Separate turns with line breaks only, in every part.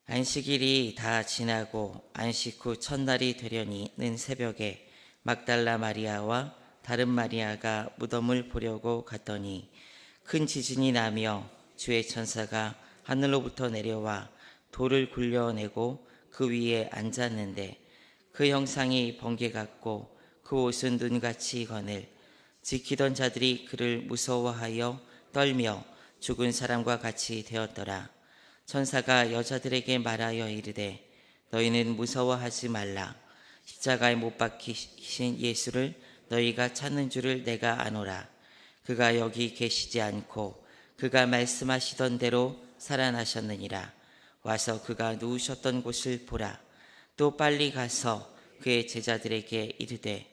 안식일이 다 지나고 안식 후 첫날이 되려니는 새벽에 막달라 마리아와 다른 마리아가 무덤을 보려고 갔더니 큰 지진이 나며 주의 천사가 하늘로부터 내려와 돌을 굴려내고 그 위에 앉았는데 그 형상이 번개 같고 그 옷은 눈같이 익거늘 지키던 자들이 그를 무서워하여 떨며 죽은 사람과 같이 되었더라. 천사가 여자들에게 말하여 이르되 너희는 무서워하지 말라. 십자가에 못 박히신 예수를 너희가 찾는 줄을 내가 아노라. 그가 여기 계시지 않고 그가 말씀하시던 대로 살아나셨느니라. 와서 그가 누우셨던 곳을 보라. 또 빨리 가서 그의 제자들에게 이르되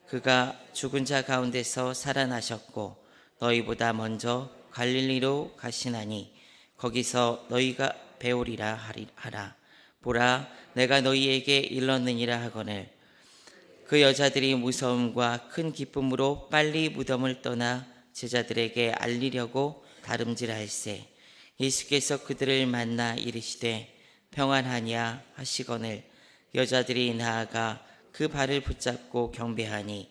그가 죽은 자 가운데서 살아나셨고 너희보다 먼저 갈릴리로 가시나니 거기서 너희가 배우리라 하라. 보라, 내가 너희에게 일렀느니라 하거늘 그 여자들이 무서움과 큰 기쁨으로 빨리 무덤을 떠나 제자들에게 알리려고 다름질할세 예수께서 그들을 만나 이르시되 평안하냐 하시거늘 여자들이 나아가 그 발을 붙잡고 경배하니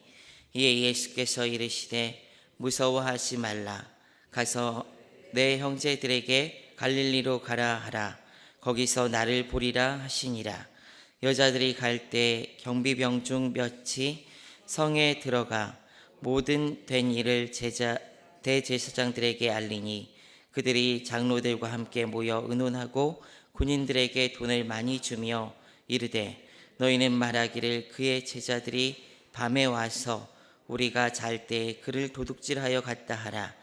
이에 예수께서 이르시되 무서워하지 말라. 가서 내 형제들에게 갈릴리로 가라 하라. 거기서 나를 보리라 하시니라. 여자들이 갈 때 경비병 중 몇이 성에 들어가 모든 된 일을 대제사장들에게 알리니 그들이 장로들과 함께 모여 의논하고 군인들에게 돈을 많이 주며 이르되 너희는 말하기를 그의 제자들이 밤에 와서 우리가 잘 때 그를 도둑질하여 갔다 하라.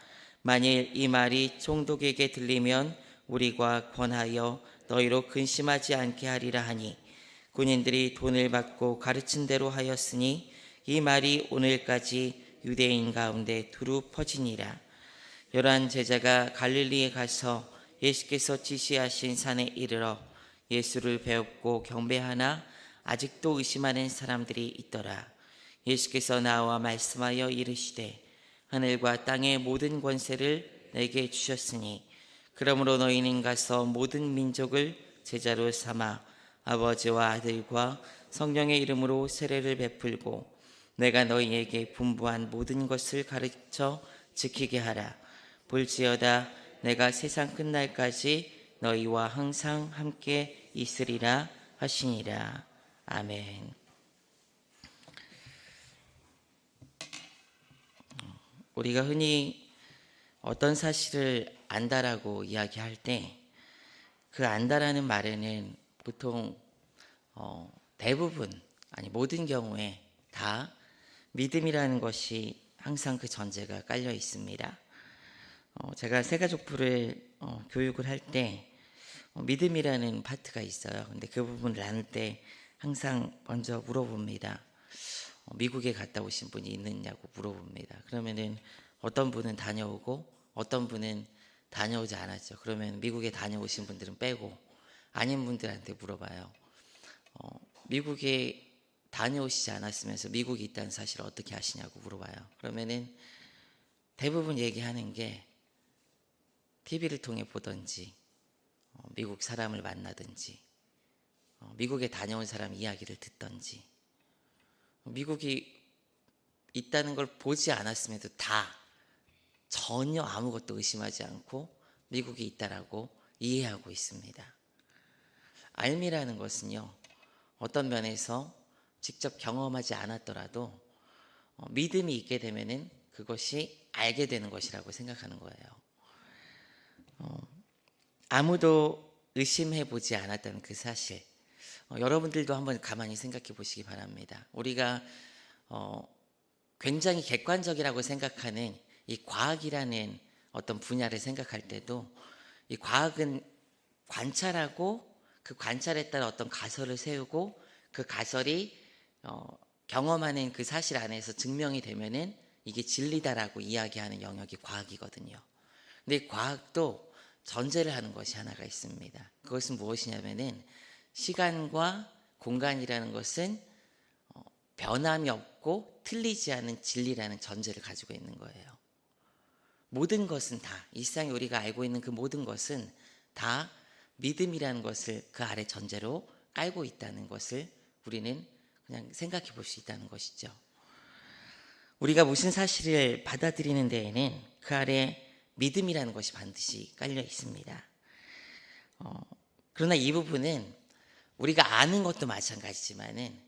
만일 이 말이 총독에게 들리면 우리가 권하여 너희로 근심하지 않게 하리라 하니 군인들이 돈을 받고 가르친 대로 하였으니 이 말이 오늘까지 유대인 가운데 두루 퍼지니라. 11 제자가 갈릴리에 가서 예수께서 지시하신 산에 이르러 예수를 배웁고 경배하나 아직도 의심하는 사람들이 있더라. 예수께서 나와 말씀하여 이르시되 하늘과 땅의 모든 권세를 내게 주셨으니 그러므로 너희는 가서 모든 민족을 제자로 삼아 아버지와 아들과 성령의 이름으로 세례를 베풀고 내가 너희에게 분부한 모든 것을 가르쳐 지키게 하라. 볼지어다 내가 세상 끝날까지 너희와 항상 함께 있으리라 하시니라. 아멘. 우리가 흔히 어떤 사실을 안다라고 이야기할 때 그 안다라는 말에는 보통 대부분 아니 모든 경우에 다 믿음이라는 것이 항상 그 전제가 깔려 있습니다. 제가 새가족부를 교육을 할 때 믿음이라는 파트가 있어요. 근데 그 부분을 나눌 때 항상 먼저 물어봅니다. 미국에 갔다 오신 분이 있느냐고 물어봅니다. 그러면은 어떤 분은 다녀오고 어떤 분은 다녀오지 않았죠. 그러면 미국에 다녀오신 분들은 빼고 아닌 분들한테 물어봐요. 미국에 다녀오시지 않았으면서 미국에 있다는 사실을 어떻게 아시냐고 물어봐요. 그러면은 대부분 얘기하는 게 TV를 통해 보든지 미국 사람을 만나든지 미국에 다녀온 사람 이야기를 듣든지 미국이 있다는 걸 보지 않았음에도 다 전혀 아무것도 의심하지 않고 미국이 있다라고 이해하고 있습니다. 알미라는 것은요, 어떤 면에서 직접 경험하지 않았더라도 믿음이 있게 되면은 그것이 알게 되는 것이라고 생각하는 거예요. 아무도 의심해 보지 않았다는 그 사실, 여러분들도 한번 가만히 생각해 보시기 바랍니다. 우리가 굉장히 객관적이라고 생각하는 이 과학이라는 어떤 분야를 생각할 때도 이 과학은 관찰하고 그 관찰에 따라 어떤 가설을 세우고 그 가설이 경험하는 그 사실 안에서 증명이 되면은 이게 진리다라고 이야기하는 영역이 과학이거든요. 근데 과학도 전제를 하는 것이 하나가 있습니다. 그것은 무엇이냐면은 시간과 공간이라는 것은 변함이 없고 틀리지 않은 진리라는 전제를 가지고 있는 거예요. 모든 것은 다, 이 세상에 우리가 알고 있는 그 모든 것은 다 믿음이라는 것을 그 아래 전제로 깔고 있다는 것을 우리는 그냥 생각해 볼 수 있다는 것이죠. 우리가 무슨 사실을 받아들이는 데에는 그 아래 믿음이라는 것이 반드시 깔려 있습니다. 그러나 이 부분은 우리가 아는 것도 마찬가지지만은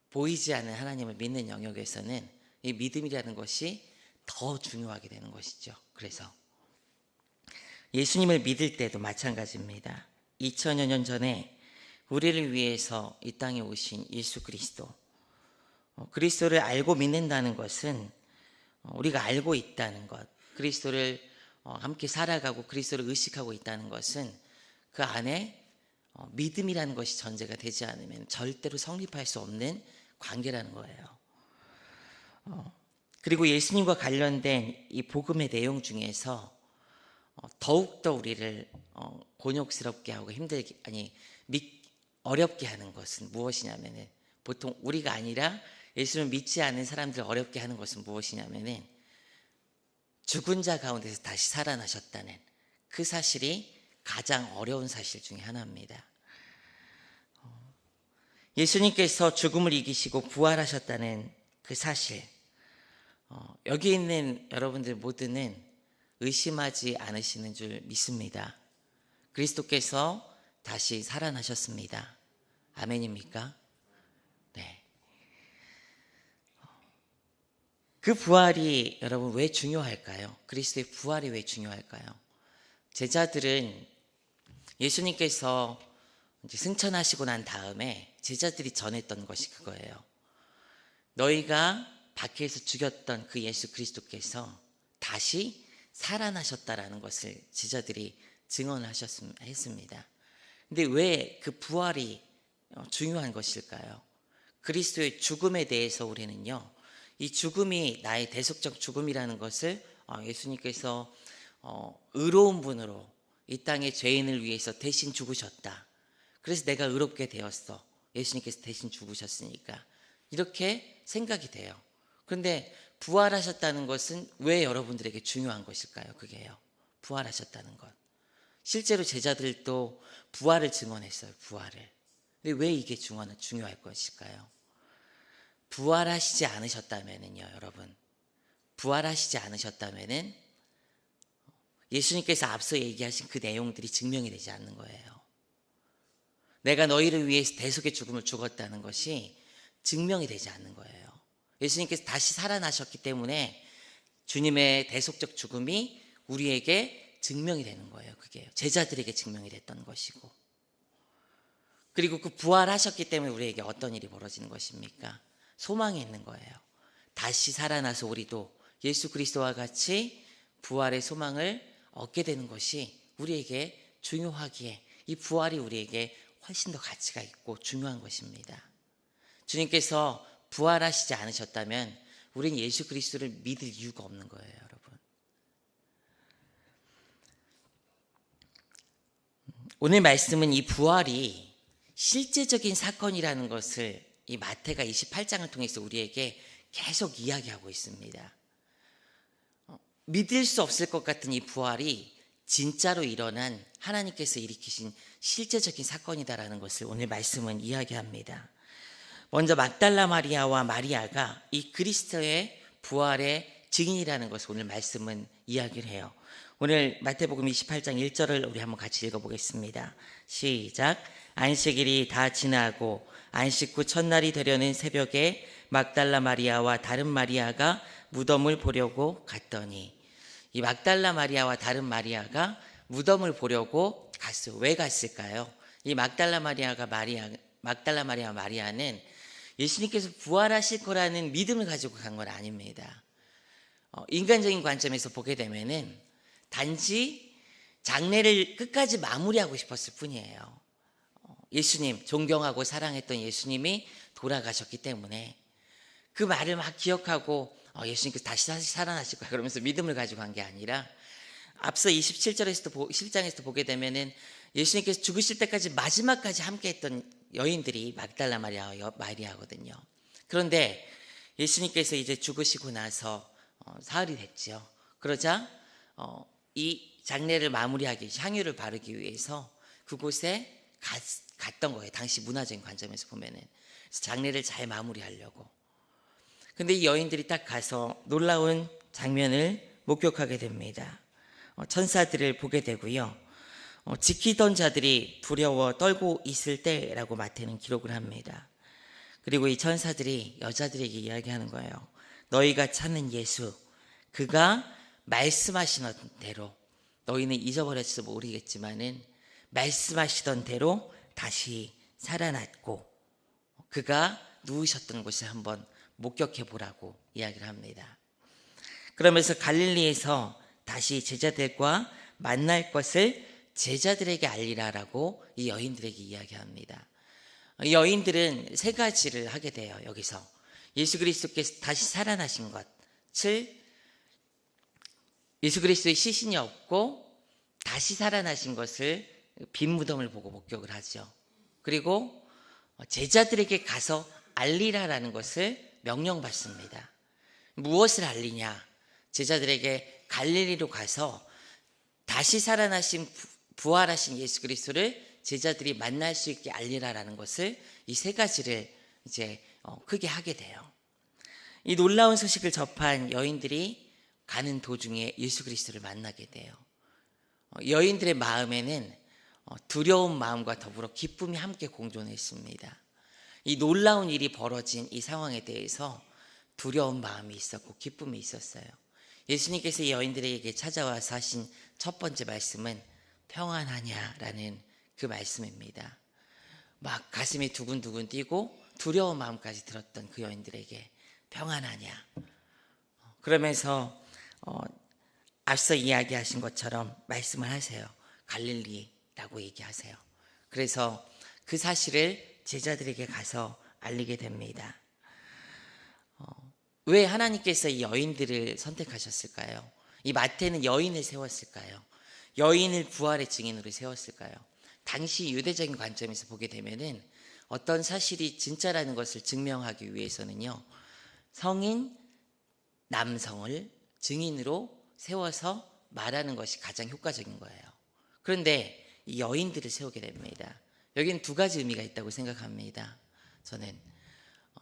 보이지 않는 하나님을 믿는 영역에서는 이 믿음이라는 것이 더 중요하게 되는 것이죠. 그래서 예수님을 믿을 때도 마찬가지입니다. 2000여 년 전에 우리를 위해서 이 땅에 오신 예수 그리스도, 그리스도를 알고 믿는다는 것은 우리가 알고 있다는 것, 그리스도를 함께 살아가고 그리스도를 의식하고 있다는 것은 그 안에 믿음이라는 것이 전제가 되지 않으면 절대로 성립할 수 없는 관계라는 거예요. 그리고 예수님과 관련된 이 복음의 내용 중에서 더욱더 우리를 곤욕스럽게 하고 힘들게, 어렵게 하는 것은 무엇이냐면은, 보통 우리가 아니라 예수를 믿지 않는 사람들을 어렵게 하는 것은 무엇이냐면은 죽은 자 가운데서 다시 살아나셨다는 그 사실이 가장 어려운 사실 중에 하나입니다. 예수님께서 죽음을 이기시고 부활하셨다는 그 사실, 여기 있는 여러분들 모두는 의심하지 않으시는 줄 믿습니다. 그리스도께서 다시 살아나셨습니다. 아멘입니까? 네. 그 부활이 여러분 왜 중요할까요? 그리스도의 부활이 왜 중요할까요? 제자들은 예수님께서 이제 승천하시고 난 다음에 제자들이 전했던 것이 그거예요. 너희가 밖에서 죽였던 그 예수 그리스도께서 다시 살아나셨다라는 것을 제자들이 증언을 했습니다. 근데 왜 그 부활이 중요한 것일까요? 그리스도의 죽음에 대해서 우리는요, 이 죽음이 나의 대속적 죽음이라는 것을 예수님께서 의로운 분으로 이 땅의 죄인을 위해서 대신 죽으셨다. 그래서 내가 의롭게 되었어. 예수님께서 대신 죽으셨으니까. 이렇게 생각이 돼요. 그런데 부활하셨다는 것은 왜 여러분들에게 중요한 것일까요? 그게요. 부활하셨다는 것. 실제로 제자들도 부활을 증언했어요. 부활을. 근데 왜 이게 중요할 것일까요? 부활하시지 않으셨다면은요, 여러분. 부활하시지 않으셨다면은 예수님께서 앞서 얘기하신 그 내용들이 증명이 되지 않는 거예요. 내가 너희를 위해서 대속의 죽음을 죽었다는 것이 증명이 되지 않는 거예요. 예수님께서 다시 살아나셨기 때문에 주님의 대속적 죽음이 우리에게 증명이 되는 거예요. 그게 제자들에게 증명이 됐던 것이고, 그리고 그 부활하셨기 때문에 우리에게 어떤 일이 벌어지는 것입니까? 소망이 있는 거예요. 다시 살아나서 우리도 예수 그리스도와 같이 부활의 소망을 얻게 되는 것이 우리에게 중요하기에 이 부활이 우리에게 훨씬 더 가치가 있고 중요한 것입니다. 주님께서 부활하시지 않으셨다면 우리는 예수 그리스도를 믿을 이유가 없는 거예요, 여러분. 오늘 말씀은 이 부활이 실제적인 사건이라는 것을 이 마태가 28장을 통해서 우리에게 계속 이야기하고 있습니다. 믿을 수 없을 것 같은 이 부활이 진짜로 일어난 하나님께서 일으키신 실제적인 사건이다라는 것을 오늘 말씀은 이야기합니다. 먼저 막달라 마리아와 마리아가 이 그리스도의 부활의 증인이라는 것을 오늘 말씀은 이야기를 해요. 오늘 마태복음 28장 1절을 우리 한번 같이 읽어보겠습니다. 시작. 안식일이 다 지나고 안식 후 첫날이 되려는 새벽에 막달라 마리아와 다른 마리아가 무덤을 보려고 갔더니, 이 막달라 마리아와 다른 마리아가 무덤을 보려고 갔어요. 왜 갔을까요? 이 막달라 마리아 마리아는 예수님께서 부활하실 거라는 믿음을 가지고 간 건 아닙니다. 인간적인 관점에서 보게 되면은 단지 장례를 끝까지 마무리하고 싶었을 뿐이에요. 예수님, 존경하고 사랑했던 예수님이 돌아가셨기 때문에 그 말을 막 기억하고 예수님께서 다시 살아나실 거야 그러면서 믿음을 가지고 간 게 아니라, 앞서 17장에서도 보게 되면은 예수님께서 죽으실 때까지 마지막까지 함께 했던 여인들이 막달라 마리아거든요. 그런데 예수님께서 이제 죽으시고 나서 사흘이 됐죠. 그러자 이 장례를 마무리하기, 향유를 바르기 위해서 그곳에 갔던 거예요. 당시 문화적인 관점에서 보면은. 그래서 장례를 잘 마무리하려고. 근데 이 여인들이 딱 가서 놀라운 장면을 목격하게 됩니다. 천사들을 보게 되고요. 지키던 자들이 두려워 떨고 있을 때라고 마태는 기록을 합니다. 그리고 이 천사들이 여자들에게 이야기하는 거예요. 너희가 찾는 예수, 그가 말씀하시던 대로, 너희는 잊어버렸을지 모르겠지만은 말씀하시던 대로 다시 살아났고 그가 누우셨던 곳을 한번 목격해 보라고 이야기를 합니다. 그러면서 갈릴리에서 다시 제자들과 만날 것을 제자들에게 알리라라고 이 여인들에게 이야기합니다. 여인들은 세 가지를 하게 돼요. 여기서 예수 그리스도께서 다시 살아나신 것을, 예수 그리스도의 시신이 없고 다시 살아나신 것을 빈 무덤을 보고 목격을 하죠. 그리고 제자들에게 가서 알리라라는 것을 명령받습니다. 무엇을 알리냐? 제자들에게 갈릴리로 가서 다시 살아나신 부활하신 예수 그리스도를 제자들이 만날 수 있게 알리라라는 것을, 이 세 가지를 이제 크게 하게 돼요. 이 놀라운 소식을 접한 여인들이 가는 도중에 예수 그리스도를 만나게 돼요. 여인들의 마음에는 두려운 마음과 더불어 기쁨이 함께 공존했습니다. 이 놀라운 일이 벌어진 이 상황에 대해서 두려운 마음이 있었고 기쁨이 있었어요. 예수님께서 이 여인들에게 찾아와서 하신 첫 번째 말씀은 평안하냐라는 그 말씀입니다. 막 가슴이 두근두근 뛰고 두려운 마음까지 들었던 그 여인들에게 평안하냐. 그러면서 앞서 이야기하신 것처럼 말씀을 하세요. 갈릴리라고 얘기하세요. 그래서 그 사실을 제자들에게 가서 알리게 됩니다. 왜 하나님께서 이 여인들을 선택하셨을까요? 이 마태는 여인을 세웠을까요? 여인을 부활의 증인으로 세웠을까요? 당시 유대적인 관점에서 보게 되면은 어떤 사실이 진짜라는 것을 증명하기 위해서는요, 성인 남성을 증인으로 세워서 말하는 것이 가장 효과적인 거예요. 그런데 이 여인들을 세우게 됩니다. 여기는 두 가지 의미가 있다고 생각합니다. 저는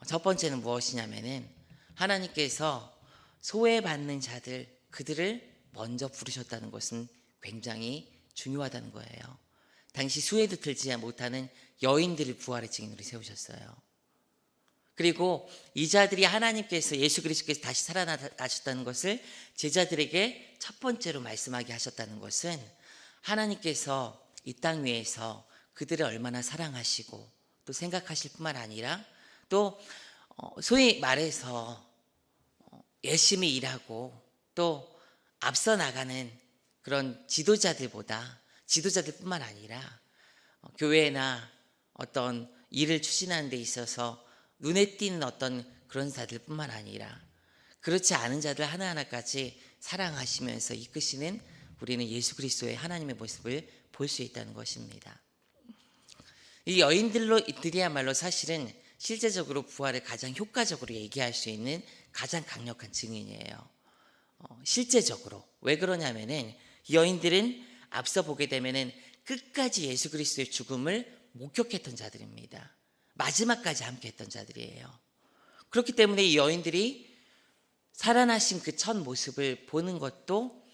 첫 번째는 무엇이냐면은 하나님께서 소외받는 자들, 그들을 먼저 부르셨다는 것은 굉장히 중요하다는 거예요. 당시 수혜도 들지 못하는 여인들을 부활의 증인으로 세우셨어요. 그리고 이 자들이 하나님께서, 예수 그리스도께서 다시 살아나셨다는 것을 제자들에게 첫 번째로 말씀하게 하셨다는 것은 하나님께서 이 땅 위에서 그들을 얼마나 사랑하시고 또 생각하실 뿐만 아니라 또 소위 말해서 열심히 일하고 또 앞서 나가는 그런 지도자들뿐만 아니라 교회나 어떤 일을 추진하는 데 있어서 눈에 띄는 어떤 그런 자들뿐만 아니라 그렇지 않은 자들 하나하나까지 사랑하시면서 이끄시는 우리는 예수 그리스도의 하나님의 모습을 볼 수 있다는 것입니다. 이 여인들이야말로 사실은 실제적으로 부활을 가장 효과적으로 얘기할 수 있는 가장 강력한 증인이에요. 실제적으로. 왜 그러냐면은 이 여인들은 앞서 보게 되면은 끝까지 예수 그리스도의 죽음을 목격했던 자들입니다. 마지막까지 함께 했던 자들이에요. 그렇기 때문에 이 여인들이 살아나신 그 첫 모습을 보는 것도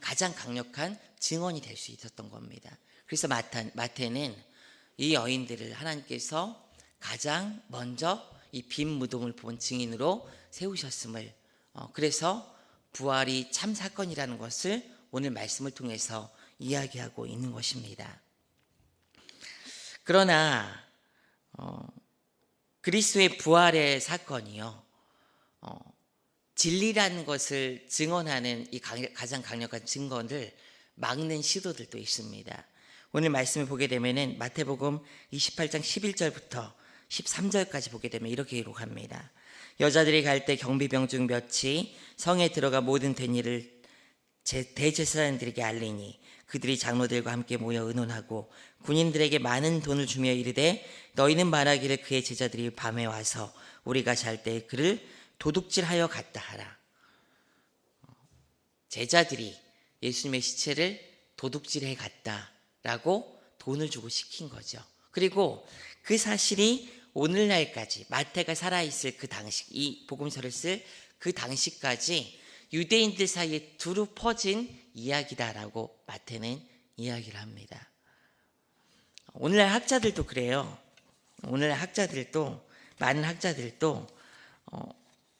가장 강력한 증언이 될 수 있었던 겁니다. 그래서 마태는 이 여인들을 하나님께서 가장 먼저 이 빈 무덤을 본 증인으로 세우셨음을, 그래서 부활이 참 사건이라는 것을 오늘 말씀을 통해서 이야기하고 있는 것입니다. 그러나 그리스도의 부활의 사건이요, 진리라는 것을 증언하는 이 가장 강력한 증거를 막는 시도들도 있습니다. 오늘 말씀을 보게 되면은 마태복음 28장 11절부터 13절까지 보게 되면 이렇게 기록합니다. 여자들이 갈 때 경비병 중 몇이 성에 들어가 모든 된 일을 대제사장들에게 알리니 그들이 장로들과 함께 모여 의논하고 군인들에게 많은 돈을 주며 이르되 너희는 말하기를 그의 제자들이 밤에 와서 우리가 잘 때 그를 도둑질하여 갔다 하라. 제자들이 예수님의 시체를 도둑질해 갔다라고 돈을 주고 시킨 거죠. 그리고 그 사실이 오늘날까지 마태가 살아있을 그 당시, 이 복음서를 쓸 그 당시까지 유대인들 사이에 두루 퍼진 이야기다라고 마태는 이야기를 합니다. 오늘날 학자들도 그래요. 오늘날 학자들도, 많은 학자들도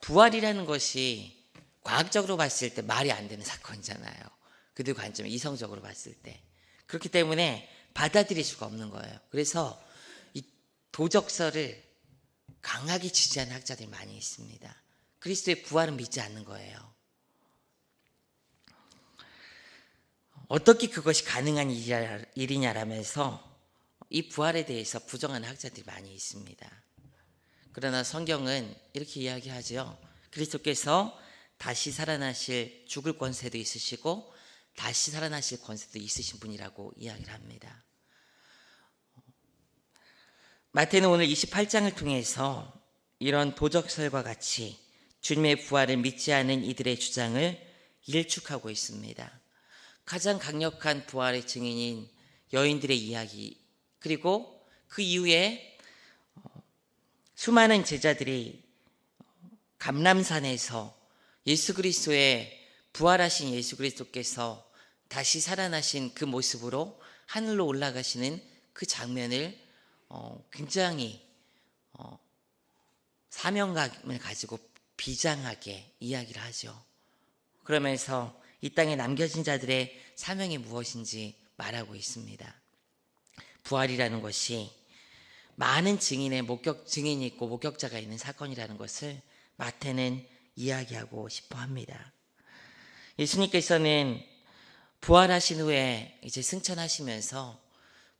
부활이라는 것이 과학적으로 봤을 때 말이 안 되는 사건이잖아요. 그들 관점에 이성적으로 봤을 때. 그렇기 때문에 받아들일 수가 없는 거예요. 그래서 이 도적설을 강하게 지지하는 학자들이 많이 있습니다. 그리스도의 부활은 믿지 않는 거예요. 어떻게 그것이 가능한 일이냐라면서 이 부활에 대해서 부정하는 학자들이 많이 있습니다. 그러나 성경은 이렇게 이야기하죠. 그리스도께서 다시 살아나실 죽을 권세도 있으시고 다시 살아나실 권세도 있으신 분이라고 이야기를 합니다. 마태는 오늘 28장을 통해서 이런 도적설과 같이 주님의 부활을 믿지 않은 이들의 주장을 일축하고 있습니다. 가장 강력한 부활의 증인인 여인들의 이야기, 그리고 그 이후에 수많은 제자들이 감람산에서 예수 그리스도의 부활하신 예수 그리스도께서 다시 살아나신 그 모습으로 하늘로 올라가시는 그 장면을 굉장히 사명감을 가지고 비장하게 이야기를 하죠. 그러면서 이 땅에 남겨진 자들의 사명이 무엇인지 말하고 있습니다. 부활이라는 것이 많은 증인이 있고 목격자가 있는 사건이라는 것을 마태는 이야기하고 싶어 합니다. 예수님께서는 부활하신 후에 이제 승천하시면서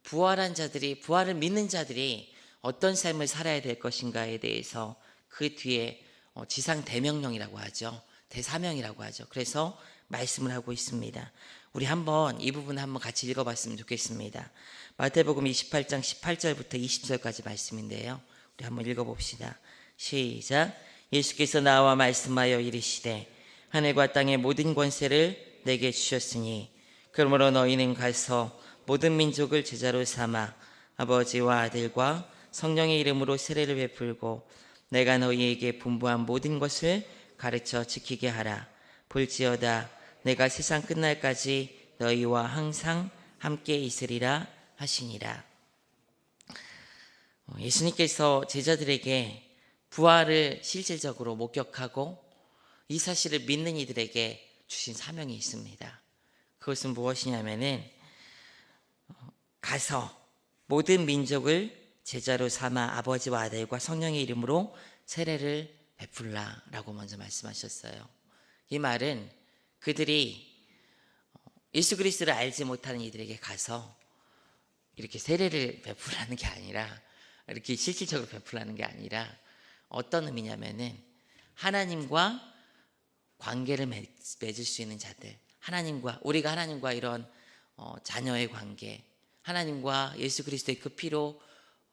부활한 자들이, 부활을 믿는 자들이 어떤 삶을 살아야 될 것인가에 대해서 그 뒤에 지상 대명령이라고 하죠. 대사명이라고 하죠. 그래서 말씀을 하고 있습니다. 우리 한번 이 부분 한번 같이 읽어봤으면 좋겠습니다. 마태복음 28장 18절부터 20절까지 말씀인데요. 우리 한번 읽어봅시다. 시작. 예수께서 나와 말씀하여 이르시되 하늘과 땅의 모든 권세를 내게 주셨으니 그러므로 너희는 가서 모든 민족을 제자로 삼아 아버지와 아들과 성령의 이름으로 세례를 베풀고 내가 너희에게 분부한 모든 것을 가르쳐 지키게 하라. 볼지어다 내가 세상 끝날까지 너희와 항상 함께 있으리라 하시니라. 예수님께서 제자들에게 부활을 실질적으로 목격하고 이 사실을 믿는 이들에게 주신 사명이 있습니다. 그것은 무엇이냐면은 가서 모든 민족을 제자로 삼아 아버지와 아들과 성령의 이름으로 세례를 베풀라라고 먼저 말씀하셨어요. 이 말은 그들이 예수 그리스도를 알지 못하는 이들에게 가서 이렇게 세례를 베풀라는 게 아니라, 이렇게 실질적으로 베풀라는 게 아니라 어떤 의미냐면은 하나님과 관계를 맺을 수 있는 자들, 우리가 하나님과 이런 자녀의 관계, 하나님과 예수 그리스도의 그 피로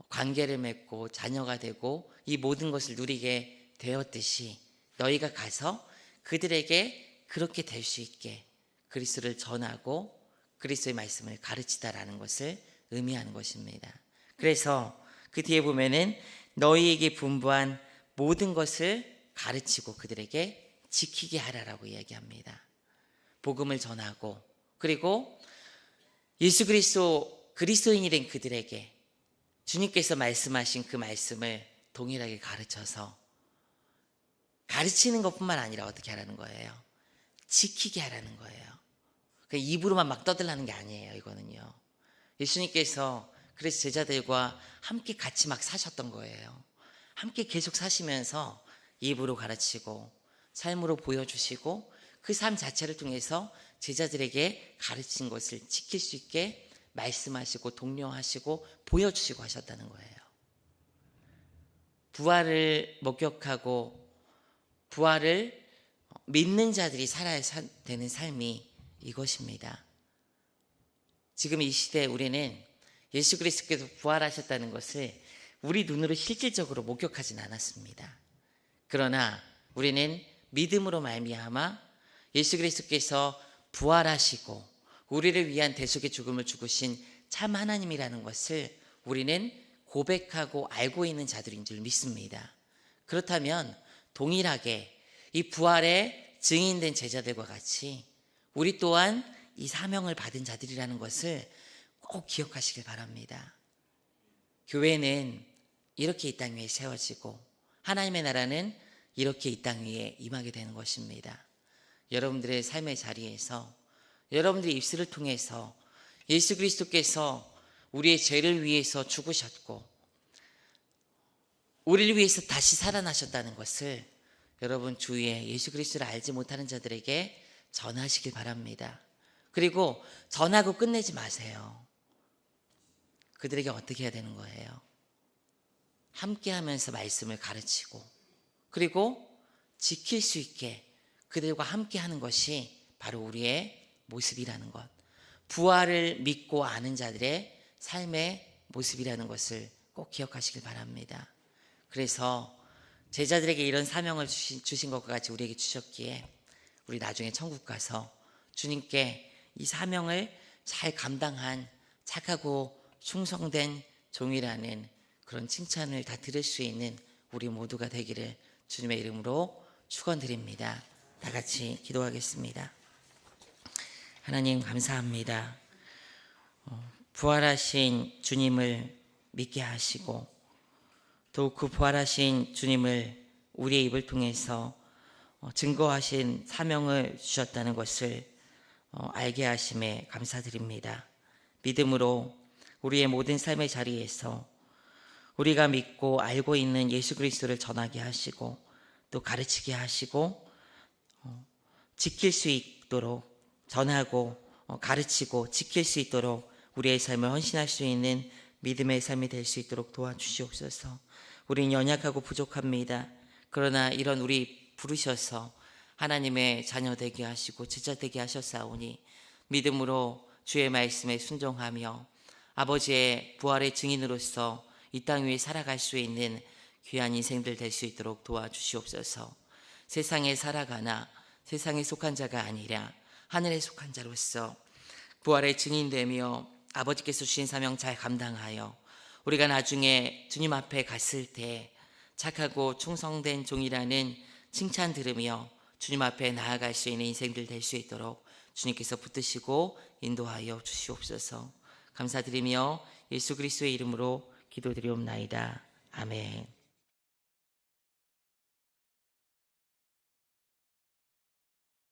관계를 맺고 자녀가 되고 이 모든 것을 누리게 되었듯이 너희가 가서 그들에게 그렇게 될 수 있게 그리스도를 전하고 그리스도의 말씀을 가르치다라는 것을 의미하는 것입니다. 그래서 그 뒤에 보면은 너희에게 분부한 모든 것을 가르치고 그들에게 지키게 하라라고 이야기합니다. 복음을 전하고, 그리고 예수 그리스도인이 된 그들에게 주님께서 말씀하신 그 말씀을 동일하게 가르쳐서 가르치는 것뿐만 아니라 어떻게 하라는 거예요? 지키게 하라는 거예요. 입으로만 막 떠들라는 게 아니에요. 이거는요. 예수님께서 그래서 제자들과 함께 같이 막 사셨던 거예요. 함께 계속 사시면서 입으로 가르치고 삶으로 보여주시고 그 삶 자체를 통해서 제자들에게 가르친 것을 지킬 수 있게 말씀하시고 독려하시고 보여주시고 하셨다는 거예요. 부활을 목격하고 부활을 믿는 자들이 살아야 되는 삶이 이것입니다. 지금 이 시대에 우리는 예수 그리스도께서 부활하셨다는 것을 우리 눈으로 실질적으로 목격하진 않았습니다. 그러나 우리는 믿음으로 말미암아 예수 그리스도께서 부활하시고 우리를 위한 대속의 죽음을 죽으신 참 하나님이라는 것을 우리는 고백하고 알고 있는 자들인 줄 믿습니다. 그렇다면 동일하게 이 부활의 증인된 제자들과 같이 우리 또한 이 사명을 받은 자들이라는 것을 꼭 기억하시길 바랍니다. 교회는 이렇게 이 땅 위에 세워지고 하나님의 나라는 이렇게 이 땅 위에 임하게 되는 것입니다. 여러분들의 삶의 자리에서 여러분들의 입술을 통해서 예수 그리스도께서 우리의 죄를 위해서 죽으셨고 우리를 위해서 다시 살아나셨다는 것을 여러분 주위에 예수 그리스도를 알지 못하는 자들에게 전하시길 바랍니다. 그리고 전하고 끝내지 마세요. 그들에게 어떻게 해야 되는 거예요? 함께 하면서 말씀을 가르치고 그리고 지킬 수 있게 그들과 함께 하는 것이 바로 우리의 모습이라는 것, 부활을 믿고 아는 자들의 삶의 모습이라는 것을 꼭 기억하시길 바랍니다. 그래서 제자들에게 이런 사명을 주신 것과 같이 우리에게 주셨기에 우리 나중에 천국 가서 주님께 이 사명을 잘 감당한 착하고 충성된 종이라는 그런 칭찬을 다 들을 수 있는 우리 모두가 되기를 주님의 이름으로 축원드립니다. 다 같이 기도하겠습니다. 하나님 감사합니다. 부활하신 주님을 믿게 하시고 또 그 부활하신 주님을 우리의 입을 통해서 증거하신 사명을 주셨다는 것을 알게 하심에 감사드립니다. 믿음으로 우리의 모든 삶의 자리에서 우리가 믿고 알고 있는 예수 그리스도를 전하게 하시고 또 가르치게 하시고 지킬 수 있도록 전하고 가르치고 지킬 수 있도록 우리의 삶을 헌신할 수 있는 믿음의 삶이 될 수 있도록 도와주시옵소서. 우리는 연약하고 부족합니다. 그러나 이런 우리 부르셔서 하나님의 자녀 되게 하시고 제자 되게 하셨사오니 믿음으로 주의 말씀에 순종하며 아버지의 부활의 증인으로서 이 땅 위에 살아갈 수 있는 귀한 인생들 될 수 있도록 도와주시옵소서. 세상에 살아가나 세상에 속한 자가 아니라 하늘에 속한 자로서 부활의 증인되며 아버지께서 주신 사명 잘 감당하여 우리가 나중에 주님 앞에 갔을 때 착하고 충성된 종이라는 칭찬 들으며 주님 앞에 나아갈 수 있는 인생들 될 수 있도록 주님께서 붙드시고 인도하여 주시옵소서. 감사드리며 예수 그리스도의 이름으로 기도드리옵나이다. 아멘.